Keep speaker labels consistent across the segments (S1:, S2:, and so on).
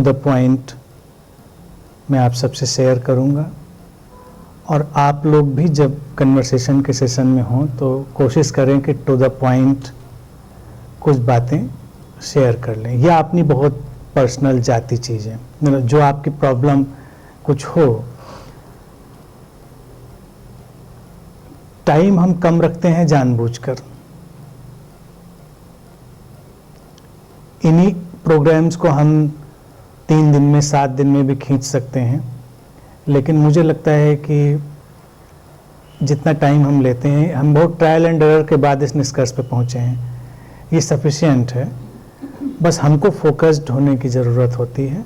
S1: The point मैं आप सबसे शेयर करूँगा, और आप लोग भी जब कन्वर्सेशन के सेशन में हों तो कोशिश करें कि टू द पॉइंट कुछ बातें शेयर कर लें, या अपनी बहुत पर्सनल जाती चीज़ें, मतलब जो आपकी प्रॉब्लम कुछ हो। टाइम हम कम रखते हैं जानबूझकर। इन्हीं प्रोग्राम्स को हम 3 दिन में 7 दिन में भी खींच सकते हैं, लेकिन मुझे लगता है कि जितना टाइम हम लेते हैं, हम बहुत ट्रायल एंड एरर के बाद इस निष्कर्ष पे पहुंचे हैं, ये सफिशिएंट है। बस हमको फोकस्ड होने की ज़रूरत होती है,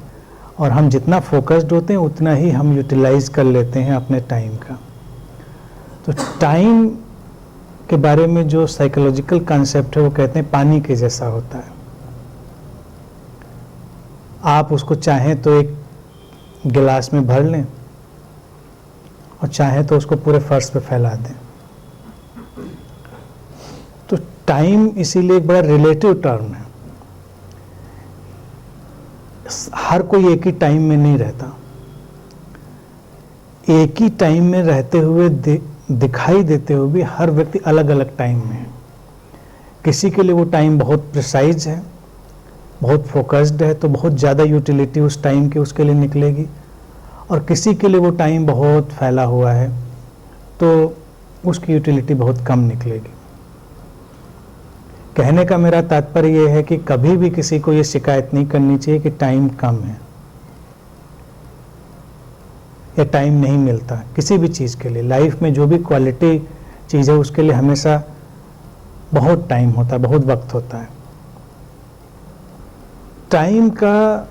S1: और हम जितना फोकस्ड होते हैं उतना ही हम यूटिलाइज कर लेते हैं अपने टाइम का। तो टाइम के बारे में जो साइकोलॉजिकल कॉन्सेप्ट है वो कहते हैं पानी के जैसा होता है। आप उसको चाहें तो एक गिलास में भर लें और चाहें तो उसको पूरे फर्श पे फैला दें। तो टाइम इसीलिए एक बड़ा रिलेटिव टर्म है। हर कोई एक ही टाइम में नहीं रहता। एक ही टाइम में रहते हुए दिखाई देते हुए भी हर व्यक्ति अलग अलग टाइम में है। किसी के लिए वो टाइम बहुत प्रिसाइज है, बहुत फोकस्ड है, तो बहुत ज़्यादा यूटिलिटी उस टाइम की उसके लिए निकलेगी, और किसी के लिए वो टाइम बहुत फैला हुआ है तो उसकी यूटिलिटी बहुत कम निकलेगी। कहने का मेरा तात्पर्य ये है कि कभी भी किसी को ये शिकायत नहीं करनी चाहिए कि टाइम कम है या टाइम नहीं मिलता किसी भी चीज़ के लिए। लाइफ में जो भी क्वालिटी चीज़ है उसके लिए हमेशा बहुत टाइम होता है, बहुत वक्त होता है। टाइम का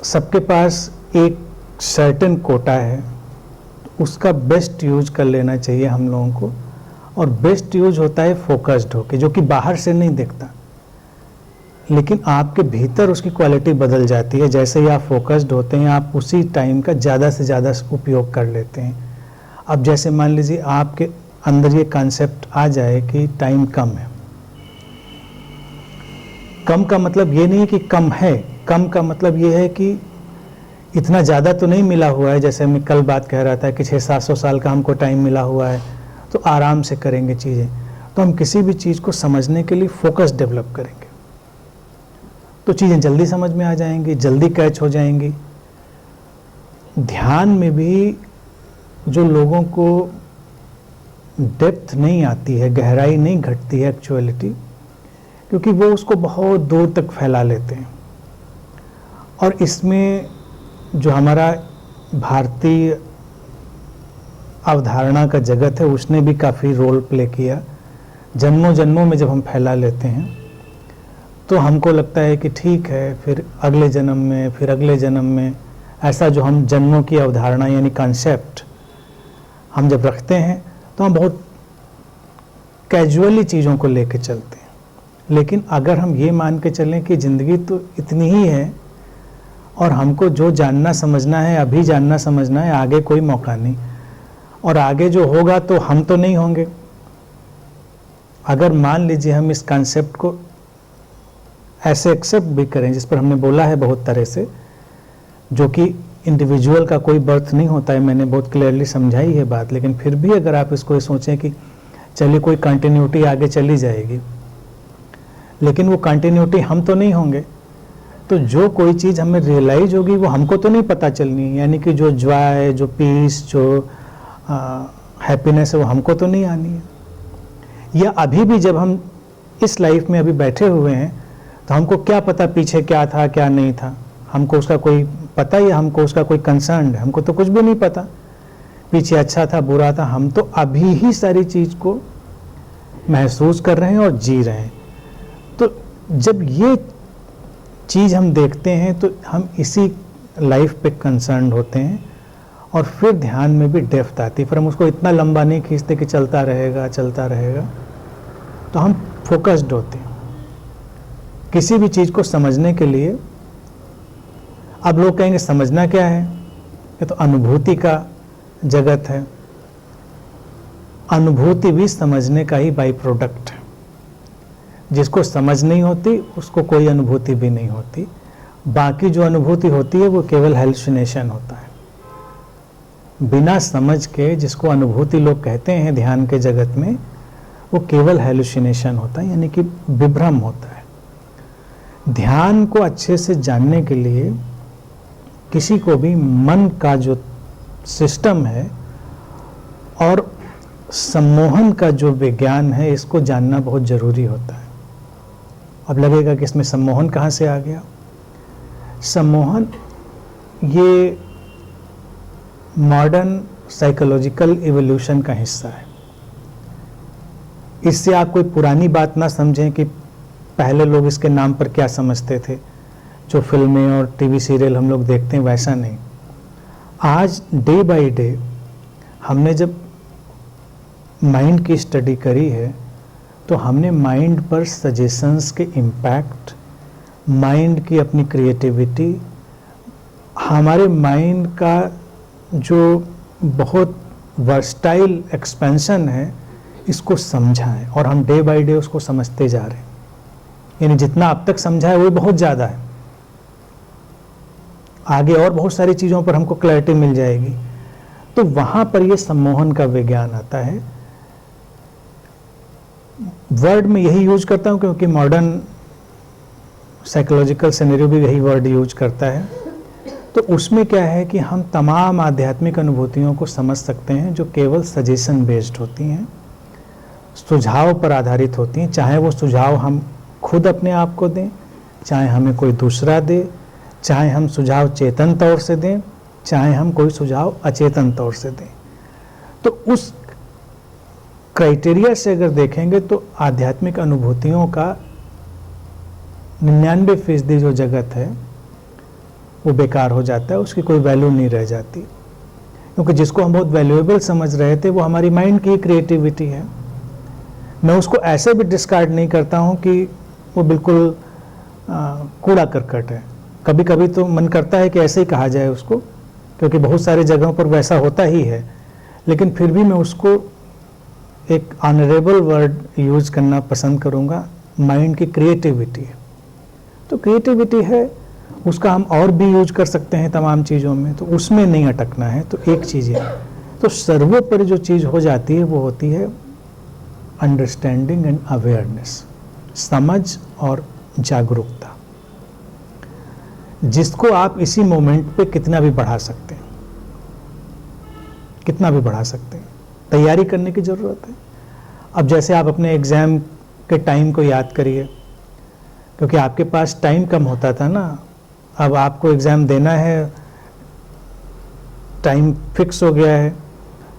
S1: सबके पास एक सर्टेन कोटा है, उसका बेस्ट यूज कर लेना चाहिए हम लोगों को। और बेस्ट यूज होता है फोकस्ड होके, जो कि बाहर से नहीं दिखता, लेकिन आपके भीतर उसकी क्वालिटी बदल जाती है। जैसे ही आप फोकस्ड होते हैं आप उसी टाइम का ज़्यादा से ज़्यादा उपयोग कर लेते हैं। अब जैसे मान लीजिए आपके अंदर ये कॉन्सेप्ट आ जाए कि टाइम कम है। कम का मतलब ये नहीं है कि कम है, कम का मतलब ये है कि इतना ज़्यादा तो नहीं मिला हुआ है। जैसे मैं कल बात कह रहा था कि 600-700 साल का हमको टाइम मिला हुआ है, तो आराम से करेंगे चीज़ें। तो हम किसी भी चीज़ को समझने के लिए फोकस डेवलप करेंगे तो चीज़ें जल्दी समझ में आ जाएंगी, जल्दी कैच हो जाएंगी। ध्यान में भी जो लोगों को डेप्थ नहीं आती है, गहराई नहीं घटती है एक्चुअलिटी, क्योंकि वो उसको बहुत दूर तक फैला लेते हैं। और इसमें जो हमारा भारतीय अवधारणा का जगत है उसने भी काफ़ी रोल प्ले किया। जन्मों जन्मों में जब हम फैला लेते हैं तो हमको लगता है कि ठीक है, फिर अगले जन्म में, फिर अगले जन्म में, ऐसा जो हम जन्मों की अवधारणा यानी कॉन्सेप्ट हम जब रखते हैं तो हम बहुत कैजुअली चीज़ों को लेके चलते हैं। लेकिन अगर हम ये मान के चलें कि ज़िंदगी तो इतनी ही है और हमको जो जानना समझना है अभी जानना समझना है, आगे कोई मौका नहीं, और आगे जो होगा तो हम तो नहीं होंगे। अगर मान लीजिए हम इस कॉन्सेप्ट को ऐसे एक्सेप्ट भी करें, जिस पर हमने बोला है बहुत तरह से, जो कि इंडिविजुअल का कोई बर्थ नहीं होता है, मैंने बहुत क्लियरली समझाई है बात, लेकिन फिर भी अगर आप इसको ये सोचें कि चलिए कोई कंटिन्यूटी आगे चली जाएगी, लेकिन वो कंटिन्यूटी हम तो नहीं होंगे, तो जो कोई चीज़ हमें रियलाइज होगी वो हमको तो नहीं पता चलनी है। यानी कि जो जॉय, जो पीस, जो हैप्पीनेस है वो हमको तो नहीं आनी है। या अभी भी जब हम इस लाइफ में अभी बैठे हुए हैं तो हमको क्या पता पीछे क्या था क्या नहीं था, हमको उसका कोई पता या हमको उसका कोई कंसर्न है? हमको तो कुछ भी नहीं पता, पीछे अच्छा था बुरा था, हम तो अभी ही सारी चीज़ को महसूस कर रहे हैं और जी रहे हैं। तो जब ये चीज़ हम देखते हैं तो हम इसी लाइफ पे कंसर्न होते हैं और फिर ध्यान में भी डेप्थ आती है। फिर हम उसको इतना लंबा नहीं खींचते कि चलता रहेगा चलता रहेगा, तो हम फोकस्ड होते हैं किसी भी चीज़ को समझने के लिए। अब लोग कहेंगे समझना क्या है, ये तो अनुभूति का जगत है। अनुभूति भी समझने का ही बाई प्रोडक्ट है। जिसको समझ नहीं होती उसको कोई अनुभूति भी नहीं होती। बाकी जो अनुभूति होती है वो केवल हेलुसिनेशन होता है। बिना समझ के जिसको अनुभूति लोग कहते हैं ध्यान के जगत में, वो केवल हेलुसिनेशन होता है, यानी कि विभ्रम होता है। ध्यान को अच्छे से जानने के लिए किसी को भी मन का जो सिस्टम है और सम्मोहन का जो विज्ञान है, इसको जानना बहुत जरूरी होता है। अब लगेगा कि इसमें सम्मोहन कहाँ से आ गया। सम्मोहन ये मॉडर्न साइकोलॉजिकल इवोल्यूशन का हिस्सा है। इससे आप कोई पुरानी बात ना समझें कि पहले लोग इसके नाम पर क्या समझते थे, जो फिल्में और टीवी सीरियल हम लोग देखते हैं वैसा नहीं। आज डे बाय डे हमने जब माइंड की स्टडी करी है तो हमने माइंड पर सजेशंस के इम्पैक्ट, माइंड की अपनी क्रिएटिविटी, हमारे माइंड का जो बहुत वर्सटाइल एक्सपेंशन है, इसको समझा है और हम डे बाय डे उसको समझते जा रहे हैं। यानी जितना अब तक समझा है वो बहुत ज़्यादा है, आगे और बहुत सारी चीज़ों पर हमको क्लैरिटी मिल जाएगी। तो वहाँ पर ये सम्मोहन का विज्ञान आता है। वर्ड में यही यूज करता हूँ क्योंकि मॉडर्न साइकोलॉजिकल सिनेरियो भी यही वर्ड यूज करता है। तो उसमें क्या है कि हम तमाम आध्यात्मिक अनुभूतियों को समझ सकते हैं जो केवल सजेशन बेस्ड होती हैं, सुझाव पर आधारित होती हैं। चाहे वो सुझाव हम खुद अपने आप को दें, चाहे हमें कोई दूसरा दे, चाहे हम सुझाव चेतन तौर से दें, चाहे हम कोई सुझाव अचेतन तौर से दें। तो उस क्राइटेरिया से अगर देखेंगे तो आध्यात्मिक अनुभूतियों का 99% जो जगत है वो बेकार हो जाता है, उसकी कोई वैल्यू नहीं रह जाती। क्योंकि जिसको हम बहुत वैल्यूएबल समझ रहे थे वो हमारी माइंड की क्रिएटिविटी है। मैं उसको ऐसे भी डिस्कार्ड नहीं करता हूँ कि वो बिल्कुल कूड़ा करकट है। कभी कभी तो मन करता है कि ऐसे ही कहा जाए उसको, क्योंकि बहुत सारी जगहों पर वैसा होता ही है, लेकिन फिर भी मैं उसको एक ऑनरेबल वर्ड यूज करना पसंद करूँगा। माइंड की क्रिएटिविटी है, तो क्रिएटिविटी है, उसका हम और भी यूज कर सकते हैं तमाम चीज़ों में, तो उसमें नहीं अटकना है। तो एक चीज़ है, तो सर्वोपरि जो चीज़ हो जाती है वो होती है अंडरस्टैंडिंग एंड अवेयरनेस, समझ और जागरूकता, जिसको आप इसी मोमेंट पे कितना भी बढ़ा सकते हैं, कितना भी बढ़ा सकते हैं। तैयारी करने की ज़रूरत है। अब जैसे आप अपने एग्ज़ाम के टाइम को याद करिए, क्योंकि आपके पास टाइम कम होता था ना, अब आपको एग्ज़ाम देना है, टाइम फिक्स हो गया है,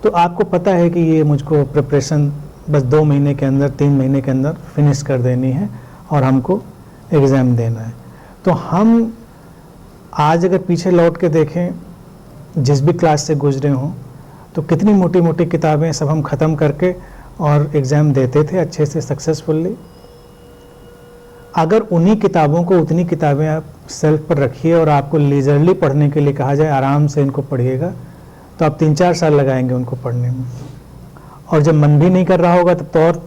S1: तो आपको पता है कि ये मुझको प्रिपरेशन बस 2 महीने के अंदर, 3 महीने के अंदर फिनिश कर देनी है और हमको एग्ज़ाम देना है। तो हम आज अगर पीछे लौट के देखें, जिस भी क्लास से गुजरे हों, तो कितनी मोटी मोटी किताबें सब हम ख़त्म करके और एग्ज़ाम देते थे अच्छे से, सक्सेसफुली। अगर उन्हीं किताबों को, उतनी किताबें आप सेल्फ पर रखिए और आपको लीजरली पढ़ने के लिए कहा जाए, आराम से इनको पढ़िएगा, तो आप 3-4 साल लगाएंगे उनको पढ़ने में। और जब मन भी नहीं कर रहा होगा तब तो और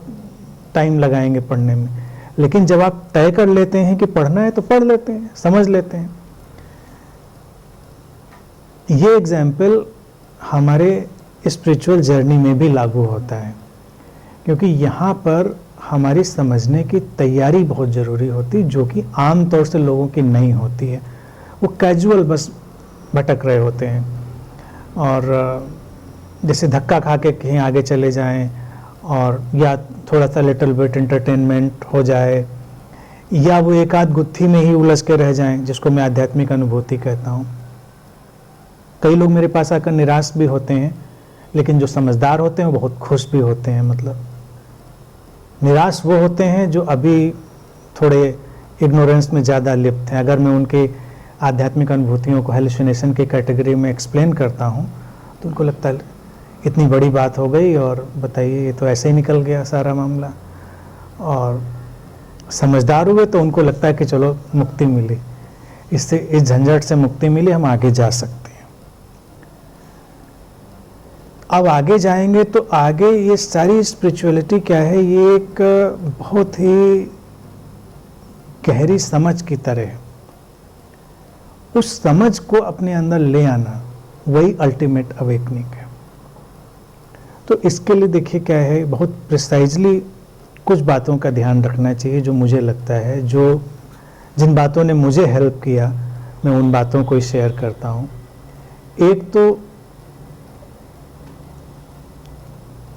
S1: टाइम लगाएंगे पढ़ने में। लेकिन जब आप तय कर लेते हैं कि पढ़ना है तो पढ़ लेते हैं, समझ लेते हैं। ये एग्जाम्पल हमारे स्पिरिचुअल जर्नी में भी लागू होता है, क्योंकि यहाँ पर हमारी समझने की तैयारी बहुत ज़रूरी होती है, जो कि आम तौर से लोगों की नहीं होती है। वो कैजुअल बस भटक रहे होते हैं और जैसे धक्का खा के कहीं आगे चले जाएं, और या थोड़ा सा लिटिल बिट एंटरटेनमेंट हो जाए, या वो एक आध गुत्थी में ही उलझ के रह जाएं, जिसको मैं आध्यात्मिक अनुभूति कहता हूँ। कई लोग मेरे पास आकर निराश भी होते हैं, लेकिन जो समझदार होते हैं वो बहुत खुश भी होते हैं। मतलब निराश वो होते हैं जो अभी थोड़े इग्नोरेंस में ज़्यादा लिप्त हैं। अगर मैं उनके आध्यात्मिक अनुभूतियों को हेलुसिनेशन की कैटेगरी में एक्सप्लेन करता हूँ तो उनको लगता है इतनी बड़ी बात हो गई, और बताइए ये तो ऐसे ही निकल गया सारा मामला। और समझदार हुए तो उनको लगता है कि चलो मुक्ति मिली, इससे, इस झंझट से मुक्ति मिली, हम आगे जा सकते हैं। अब आगे जाएंगे तो आगे ये सारी स्पिरिचुअलिटी क्या है, ये एक बहुत ही गहरी समझ की तरह है। उस समझ को अपने अंदर ले आना, वही अल्टीमेट अवेकनिंग है। तो इसके लिए देखिए क्या है, बहुत प्रिसाइजली कुछ बातों का ध्यान रखना चाहिए जो मुझे लगता है, जिन बातों ने मुझे हेल्प किया, मैं उन बातों को ही शेयर करता हूँ। एक तो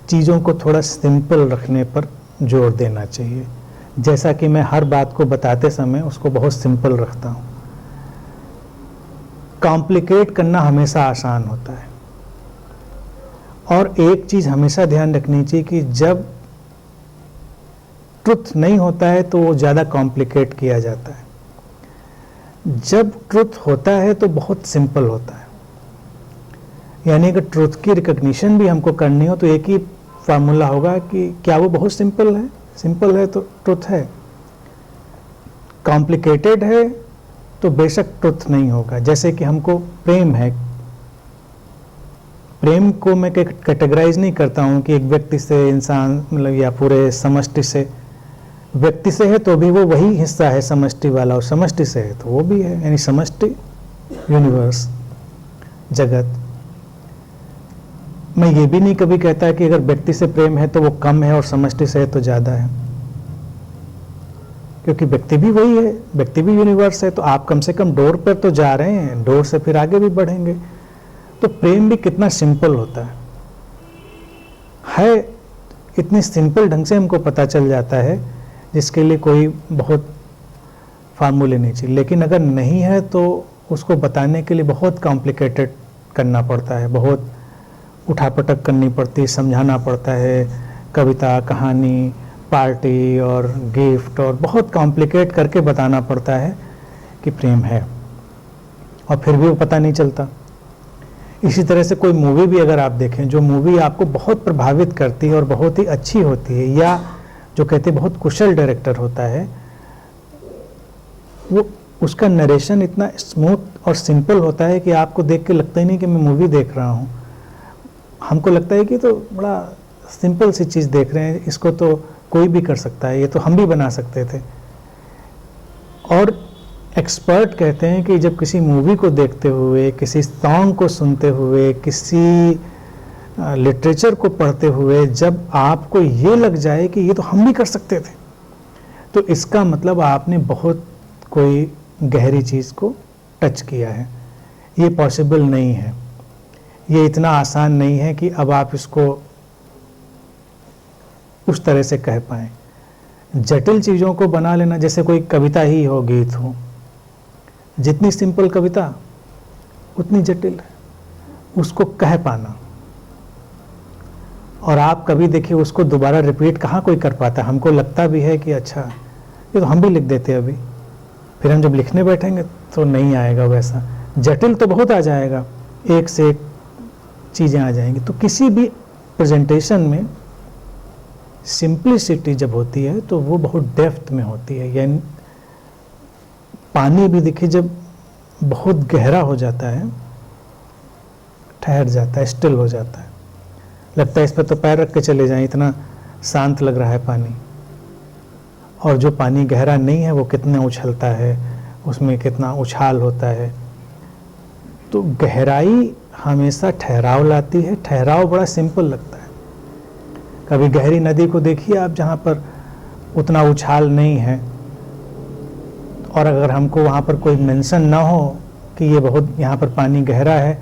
S1: चीज़ों को थोड़ा सिंपल रखने पर जोर देना चाहिए। जैसा कि मैं हर बात को बताते समय उसको बहुत सिंपल रखता हूँ। कॉम्प्लिकेट करना हमेशा आसान होता है। और एक चीज़ हमेशा ध्यान रखनी चाहिए कि जब ट्रुथ नहीं होता है तो वो ज़्यादा कॉम्प्लिकेट किया जाता है। जब ट्रुथ होता है तो बहुत सिंपल होता है। यानी अगर ट्रुथ की रिकग्निशन भी हमको करनी हो तो एक ही फार्मूला होगा कि क्या वो बहुत सिंपल है। सिंपल है तो ट्रुथ है, कॉम्प्लिकेटेड है तो बेशक ट्रुथ नहीं होगा। जैसे कि हमको प्रेम है, प्रेम को मैं कैटेगराइज नहीं करता हूँ कि एक व्यक्ति से, इंसान मतलब या पूरे समष्टि से। व्यक्ति से है तो भी वो वही हिस्सा है समष्टि वाला, और समष्टि से है तो वो भी है, यानी समष्टि यूनिवर्स, जगत। मैं ये भी नहीं कभी कहता कि अगर व्यक्ति से प्रेम है तो वो कम है और समष्टि से है तो ज़्यादा है, क्योंकि व्यक्ति भी वही है, व्यक्ति भी यूनिवर्स है। तो आप कम से कम डोर पर तो जा रहे हैं, डोर से फिर आगे भी बढ़ेंगे। तो प्रेम भी कितना सिंपल होता है इतनी सिंपल ढंग से हमको पता चल जाता है, जिसके लिए कोई बहुत फार्मूले नहीं चाहिए। लेकिन अगर नहीं है तो उसको बताने के लिए बहुत कॉम्प्लिकेटेड करना पड़ता है, बहुत उठापटक करनी पड़ती है, समझाना पड़ता है, कविता, कहानी, पार्टी और गिफ्ट, और बहुत कॉम्प्लिकेट करके बताना पड़ता है कि प्रेम है, और फिर भी वो पता नहीं चलता। इसी तरह से कोई मूवी भी अगर आप देखें, जो मूवी आपको बहुत प्रभावित करती है और बहुत ही अच्छी होती है, या जो कहते हैं बहुत कुशल डायरेक्टर होता है, वो उसका नरेशन इतना स्मूथ और सिंपल होता है कि आपको देख के लगता ही नहीं कि मैं मूवी देख रहा हूँ। हमको लगता है कि तो बड़ा सिंपल सी चीज़ देख रहे हैं, इसको तो कोई भी कर सकता है, ये तो हम भी बना सकते थे। और एक्सपर्ट कहते हैं कि जब किसी मूवी को देखते हुए, किसी सॉन्ग को सुनते हुए, किसी लिटरेचर को पढ़ते हुए जब आपको ये लग जाए कि ये तो हम भी कर सकते थे, तो इसका मतलब आपने बहुत कोई गहरी चीज़ को टच किया है। ये पॉसिबल नहीं है, ये इतना आसान नहीं है कि अब आप इसको उस तरह से कह पाएँ। जटिल चीज़ों को बना लेना, जैसे कोई कविता ही हो, गीत हो, जितनी सिंपल कविता उतनी जटिल है उसको कह पाना। और आप कभी देखिए उसको दोबारा रिपीट कहाँ कोई कर पाता है। हमको लगता भी है कि अच्छा ये तो हम भी लिख देते अभी, फिर हम जब लिखने बैठेंगे तो नहीं आएगा वैसा। जटिल तो बहुत आ जाएगा, एक से एक चीज़ें आ जाएंगी। तो किसी भी प्रेजेंटेशन में सिंप्लिसिटी जब होती है तो वो बहुत डेप्थ में होती है। यानी पानी भी देखिए जब बहुत गहरा हो जाता है, ठहर जाता है, स्टिल हो जाता है, लगता है इस पर तो पैर रख के चले जाएं, इतना शांत लग रहा है पानी। और जो पानी गहरा नहीं है वो कितना उछलता है, उसमें कितना उछाल होता है। तो गहराई हमेशा ठहराव लाती है। ठहराव बड़ा सिंपल लगता है। कभी गहरी नदी को देखिए आप, जहाँ पर उतना उछाल नहीं है, और अगर हमको वहाँ पर कोई मेंशन ना हो कि ये बहुत यहाँ पर पानी गहरा है,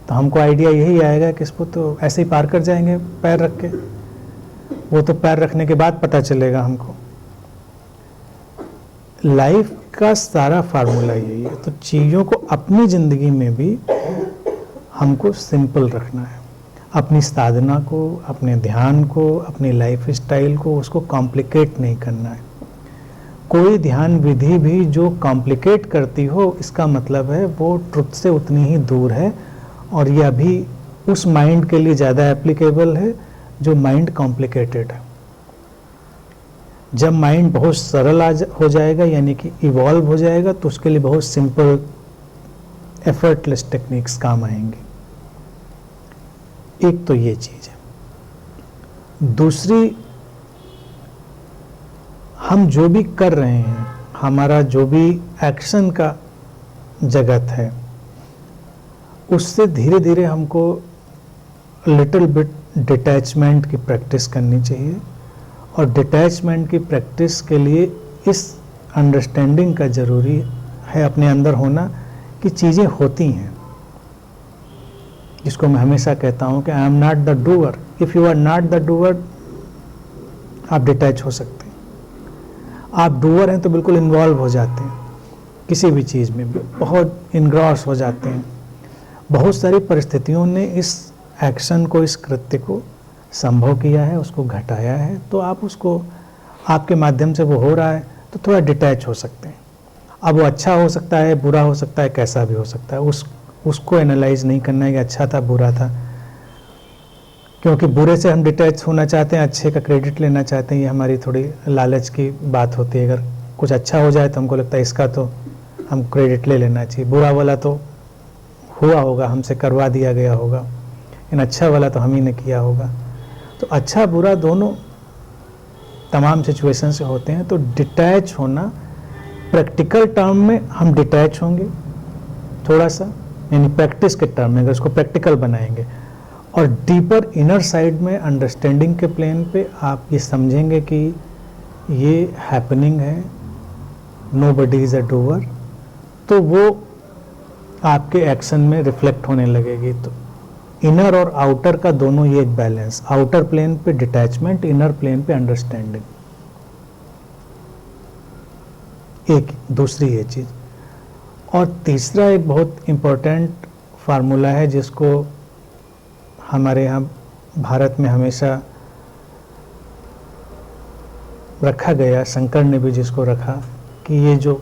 S1: तो हमको आइडिया यही आएगा कि इसको तो ऐसे ही पार कर जाएंगे पैर रख के। वो तो पैर रखने के बाद पता चलेगा हमको। लाइफ का सारा फार्मूला यही है। तो चीज़ों को अपनी ज़िंदगी में भी हमको सिंपल रखना है। अपनी साधना को, अपने ध्यान को, अपनी लाइफ स्टाइल को, उसको कॉम्प्लिकेट नहीं करना है। कोई ध्यान विधि भी जो कॉम्प्लिकेट करती हो, इसका मतलब है वो ट्रुथ से उतनी ही दूर है, और यह भी उस माइंड के लिए ज़्यादा एप्लीकेबल है जो माइंड कॉम्प्लिकेटेड है। जब माइंड बहुत सरल हो जाएगा, यानी कि इवॉल्व हो जाएगा, तो उसके लिए बहुत सिंपल एफर्टलेस टेक्निक्स काम आएंगी। एक तो ये चीज़ है। दूसरी, हम जो भी कर रहे हैं, हमारा जो भी एक्शन का जगत है उससे धीरे धीरे हमको लिटिल बिट डिटैचमेंट की प्रैक्टिस करनी चाहिए। और डिटैचमेंट की प्रैक्टिस के लिए इस अंडरस्टैंडिंग का ज़रूरी है अपने अंदर होना कि चीज़ें होती हैं, जिसको मैं हमेशा कहता हूँ कि I am not the doer. If you are not the doer आप डिटैच हो सकते हैं। आप डूअर हैं तो बिल्कुल इन्वॉल्व हो जाते हैं, किसी भी चीज़ में बहुत इनग्रॉस हो जाते हैं। बहुत सारी परिस्थितियों ने इस एक्शन को, इस कृत्य को संभव किया है, उसको घटाया है, तो आप उसको, आपके माध्यम से वो हो रहा है तो थोड़ा डिटैच हो सकते हैं। अब वो अच्छा हो सकता है, बुरा हो सकता है, कैसा भी हो सकता है, उसको एनालाइज नहीं करना है कि अच्छा था बुरा था, क्योंकि बुरे से हम डिटैच होना चाहते हैं, अच्छे का क्रेडिट लेना चाहते हैं। ये हमारी थोड़ी लालच की बात होती है। अगर कुछ अच्छा हो जाए तो हमको लगता है इसका तो हम क्रेडिट ले लेना चाहिए, बुरा वाला तो हुआ होगा, हमसे करवा दिया गया होगा, इन अच्छा वाला तो हम ही ने किया होगा। तो अच्छा बुरा दोनों तमाम सिचुएशन से होते हैं। तो डिटैच होना, प्रैक्टिकल टर्म में हम डिटैच होंगे थोड़ा सा, यानी प्रैक्टिस के टर्म में अगर उसको प्रैक्टिकल बनाएंगे, और डीपर इनर साइड में अंडरस्टैंडिंग के प्लेन पे आप ये समझेंगे कि ये हैपनिंग है, नोबडी इज अ डूअर, तो वो आपके एक्शन में रिफ्लेक्ट होने लगेगी। तो इनर और आउटर का दोनों ये एक बैलेंस, आउटर प्लेन पे डिटैचमेंट, इनर प्लेन पे अंडरस्टैंडिंग, एक दूसरी ये चीज। और तीसरा एक बहुत इम्पोर्टेंट फार्मूला है जिसको हमारे यहाँ भारत में हमेशा रखा गया, शंकर ने भी जिसको रखा, कि ये जो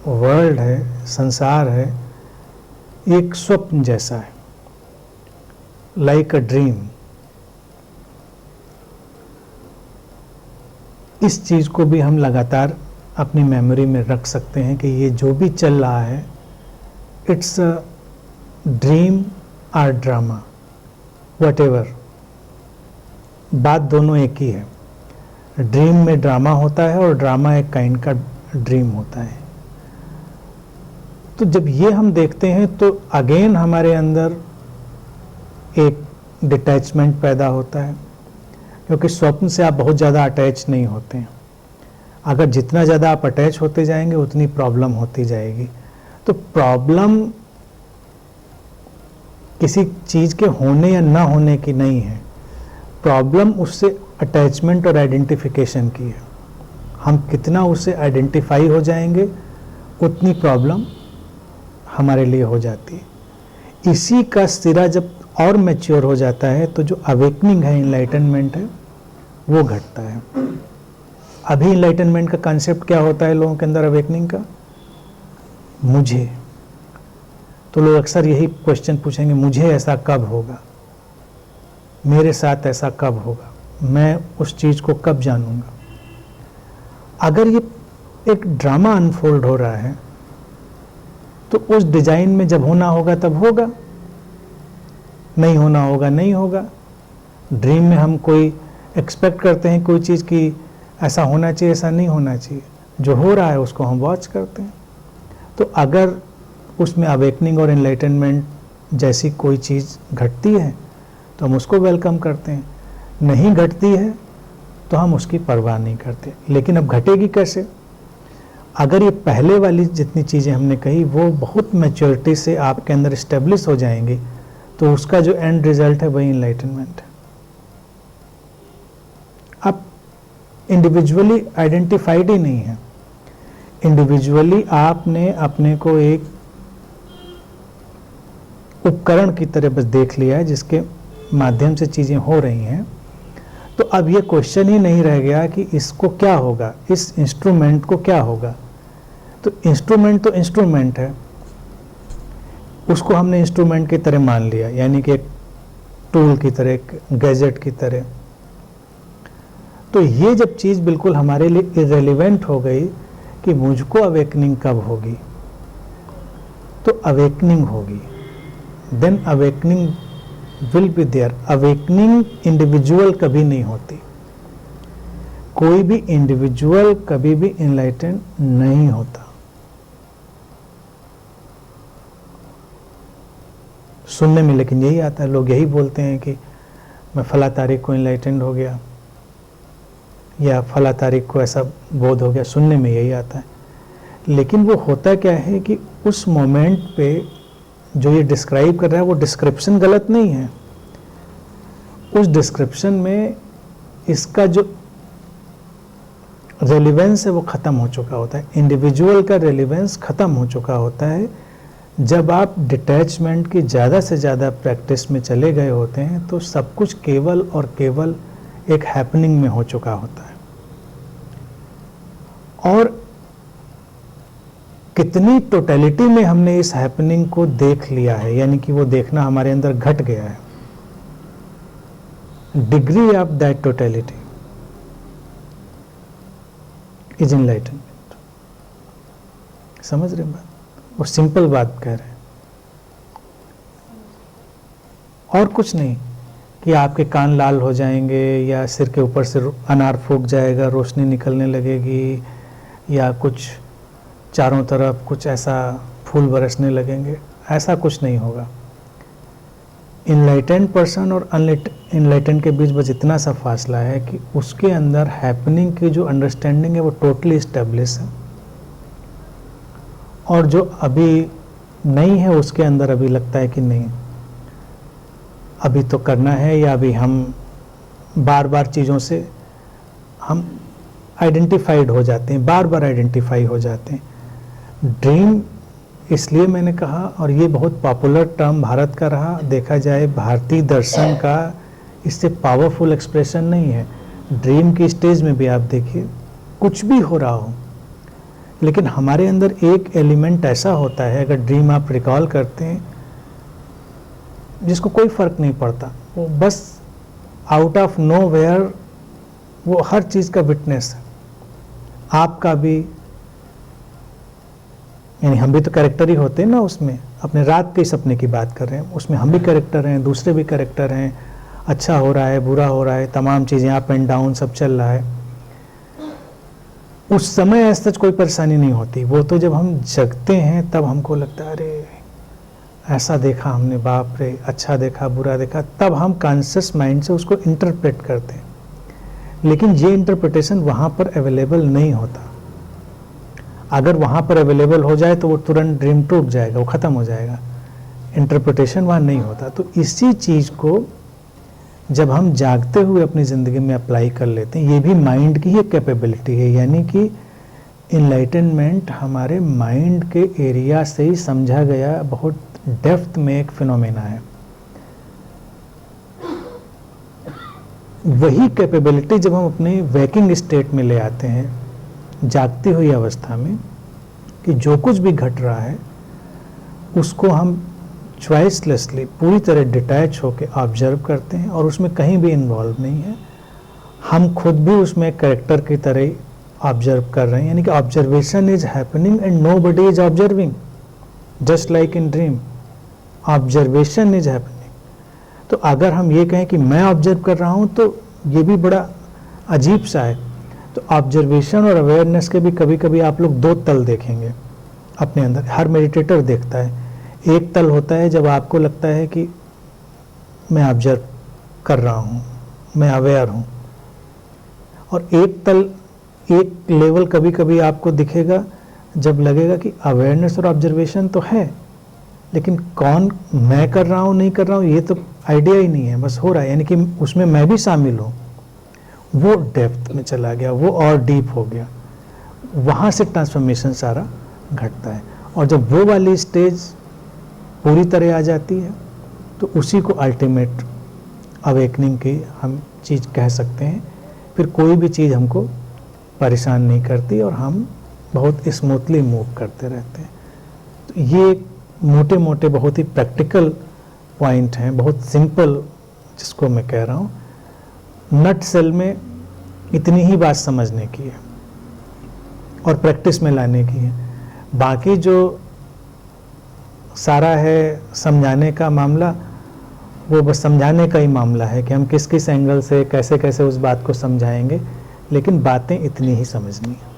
S1: वर्ल्ड है, संसार है, एक स्वप्न जैसा है, लाइक अ ड्रीम। इस चीज को भी हम लगातार अपनी मेमोरी में रख सकते हैं कि ये जो भी चल रहा है, इट्स अ ड्रीम और ड्रामा, व्हाटएवर, बात दोनों एक ही है। ड्रीम में ड्रामा होता है और ड्रामा एक काइंड का ड्रीम होता है। तो जब ये हम देखते हैं तो अगेन हमारे अंदर एक डिटैचमेंट पैदा होता है, क्योंकि स्वप्न से आप बहुत ज़्यादा अटैच नहीं होते हैं। अगर जितना ज़्यादा आप अटैच होते जाएंगे उतनी प्रॉब्लम होती जाएगी। तो प्रॉब्लम किसी चीज़ के होने या ना होने की नहीं है, प्रॉब्लम उससे अटैचमेंट और आइडेंटिफिकेशन की है। हम कितना उससे आइडेंटिफाई हो जाएंगे उतनी प्रॉब्लम हमारे लिए हो जाती है। इसी का सिरा जब और मैच्योर हो जाता है तो जो अवेकनिंग है, इनलाइटनमेंट है, वो घटता है। अभी इनलाइटनमेंट का कॉन्सेप्ट क्या होता है लोगों के अंदर, अवेकनिंग का, मुझे। तो लोग अक्सर यही क्वेश्चन पूछेंगे, मुझे ऐसा कब होगा, मेरे साथ ऐसा कब होगा, मैं उस चीज़ को कब जानूंगा। अगर ये एक ड्रामा अनफोल्ड हो रहा है तो उस डिजाइन में जब होना होगा तब होगा, नहीं होना होगा नहीं होगा। ड्रीम में हम कोई एक्सपेक्ट करते हैं कोई चीज़ की ऐसा होना चाहिए, ऐसा नहीं होना चाहिए, जो हो रहा है उसको हम वॉच करते हैं। तो अगर उसमें अवेकनिंग और एनलाइटनमेंट जैसी कोई चीज़ घटती है तो हम उसको वेलकम करते हैं, नहीं घटती है तो हम उसकी परवाह नहीं करते। लेकिन अब घटेगी कैसे? अगर ये पहले वाली जितनी चीज़ें हमने कही वो बहुत मैच्योरिटी से आपके अंदर इस्टेब्लिश हो जाएंगी तो उसका जो एंड रिजल्ट है वही एनलाइटनमेंट है। अब इंडिविजुअली आइडेंटिफाइड ही नहीं है, इंडिविजुअली आपने अपने को एक उपकरण की तरह बस देख लिया है जिसके माध्यम से चीज़ें हो रही हैं। तो अब ये क्वेश्चन ही नहीं रह गया कि इसको क्या होगा, इस इंस्ट्रूमेंट को क्या होगा। तो इंस्ट्रूमेंट तो इंस्ट्रूमेंट है, उसको हमने इंस्ट्रूमेंट की तरह मान लिया, यानी कि एक टूल की तरह, एक गैजेट की तरह। तो ये जब चीज़ बिल्कुल हमारे लिए इरेलीवेंट हो गई कि मुझको अवेकनिंग कब होगी, तो अवेकनिंग होगी, then awakening will be there. Awakening individual कभी नहीं होती, कोई भी इंडिविजुअल कभी भी इनलाइटन नहीं होता। सुनने में लेकिन यही आता है, लोग यही बोलते हैं कि मैं फला तारीख को इनलाइटेंड हो गया या फला तारीख को ऐसा बोध हो गया, सुनने में यही आता है। लेकिन वो होता क्या है कि उस मोमेंट पे जो ये डिस्क्राइब कर रहा है वो डिस्क्रिप्शन गलत नहीं है, उस डिस्क्रिप्शन में इसका जो रेलिवेंस है वो ख़त्म हो चुका होता है, इंडिविजुअल का रेलिवेंस ख़त्म हो चुका होता है। जब आप डिटैचमेंट की ज़्यादा से ज़्यादा प्रैक्टिस में चले गए होते हैं तो सब कुछ केवल और केवल एक हैपनिंग में हो चुका होता है। और कितनी टोटलिटी में हमने इस हैपनिंग को देख लिया है, यानी कि वो देखना हमारे अंदर घट गया है। Degree of that totality is enlightenment. समझ रहे बात? वो सिंपल बात कह रहे हैं और कुछ नहीं कि आपके कान लाल हो जाएंगे या सिर के ऊपर से अनार फूक जाएगा, रोशनी निकलने लगेगी, या कुछ चारों तरफ कुछ ऐसा फूल बरसने लगेंगे, ऐसा कुछ नहीं होगा। इनलाइटेंड पर्सन और अनइनलाइटेंड के बीच बस इतना सा फासला है कि उसके अंदर हैपनिंग की जो अंडरस्टैंडिंग है वो टोटली इस्टेब्लिश है, और जो अभी नहीं है उसके अंदर अभी लगता है कि नहीं अभी तो करना है, या अभी हम बार बार चीज़ों से हम आइडेंटिफाइड हो जाते हैं, बार बार आइडेंटिफाई हो जाते हैं। ड्रीम इसलिए मैंने कहा, और ये बहुत पॉपुलर टर्म भारत का रहा, देखा जाए भारतीय दर्शन का इससे पावरफुल एक्सप्रेशन नहीं है। ड्रीम की स्टेज में भी आप देखिए कुछ भी हो रहा हो, लेकिन हमारे अंदर एक एलिमेंट ऐसा होता है, अगर ड्रीम आप रिकॉल करते हैं, जिसको कोई फर्क नहीं पड़ता, वो बस आउट ऑफ नोवेयर वो हर चीज़ का विटनेस है, आपका भी, यानी हम भी तो कैरेक्टर ही होते हैं ना उसमें। अपने रात के सपने की बात कर रहे हैं, उसमें हम भी कैरेक्टर हैं, दूसरे भी कैरेक्टर हैं, अच्छा हो रहा है, बुरा हो रहा है, तमाम चीज़ें अप एंड डाउन सब चल रहा है। उस समय ऐसा कोई परेशानी नहीं होती, वो तो जब हम जगते हैं तब हमको लगता है अरे ऐसा देखा हमने, बाप रे, अच्छा देखा, बुरा देखा, तब हम कॉन्शियस माइंड से उसको इंटरप्रेट करते हैं। लेकिन ये इंटरप्रिटेशन वहाँ पर अवेलेबल नहीं होता। अगर वहाँ पर अवेलेबल हो जाए तो वो तुरंत ड्रीम टूट जाएगा, वो ख़त्म हो जाएगा, इंटरप्रिटेशन वहाँ नहीं होता। तो इसी चीज़ को जब हम जागते हुए अपनी ज़िंदगी में अप्लाई कर लेते हैं, ये भी माइंड की ही कैपेबिलिटी है, यानी कि इनलाइटनमेंट हमारे माइंड के एरिया से ही समझा गया बहुत डेप्थ में एक फिनोमेना है। वही कैपेबिलिटी जब हम अपने वेकिंग स्टेट में ले आते हैं, जागती हुई अवस्था में, कि जो कुछ भी घट रहा है उसको हम चॉइसलेसली पूरी तरह डिटैच होकर ऑब्जर्व करते हैं, और उसमें कहीं भी इन्वॉल्व नहीं है, हम खुद भी उसमें कैरेक्टर की तरह ऑब्जर्व कर रहे हैं। यानी कि observation is happening and nobody is observing, just like in dream observation is happening. तो अगर हम ये कहें कि मैं ऑब्जर्व कर रहा हूँ तो ये भी बड़ा अजीब सा है। तो ऑब्जर्वेशन और अवेयरनेस के भी कभी कभी आप लोग दो तल देखेंगे अपने अंदर, हर मेडिटेटर देखता है। एक तल होता है जब आपको लगता है कि मैं ऑब्जर्व कर रहा हूँ, मैं अवेयर हूँ, और एक तल, एक लेवल कभी कभी आपको दिखेगा जब लगेगा कि अवेयरनेस और ऑब्जर्वेशन तो है, लेकिन कौन मैं कर रहा हूँ नहीं कर रहा हूँ ये तो आइडिया ही नहीं है, बस हो रहा है, यानी कि उसमें मैं भी शामिल हूँ। वो डेप्थ में चला गया, वो और डीप हो गया, वहाँ से ट्रांसफॉर्मेशन सारा घटता है। और जब वो वाली स्टेज पूरी तरह आ जाती है तो उसी को अल्टीमेट अवेकनिंग की हम चीज़ कह सकते हैं। फिर कोई भी चीज़ हमको परेशान नहीं करती और हम बहुत स्मूथली मूव करते रहते हैं। तो ये मोटे मोटे बहुत ही प्रैक्टिकल पॉइंट हैं, बहुत सिंपल, जिसको मैं कह रहा हूँ। नट सेल में इतनी ही बात समझने की है और प्रैक्टिस में लाने की है। बाकी जो सारा है समझाने का मामला, वो बस समझाने का ही मामला है कि हम किस किस एंगल से कैसे कैसे उस बात को समझाएंगे, लेकिन बातें इतनी ही समझनी है।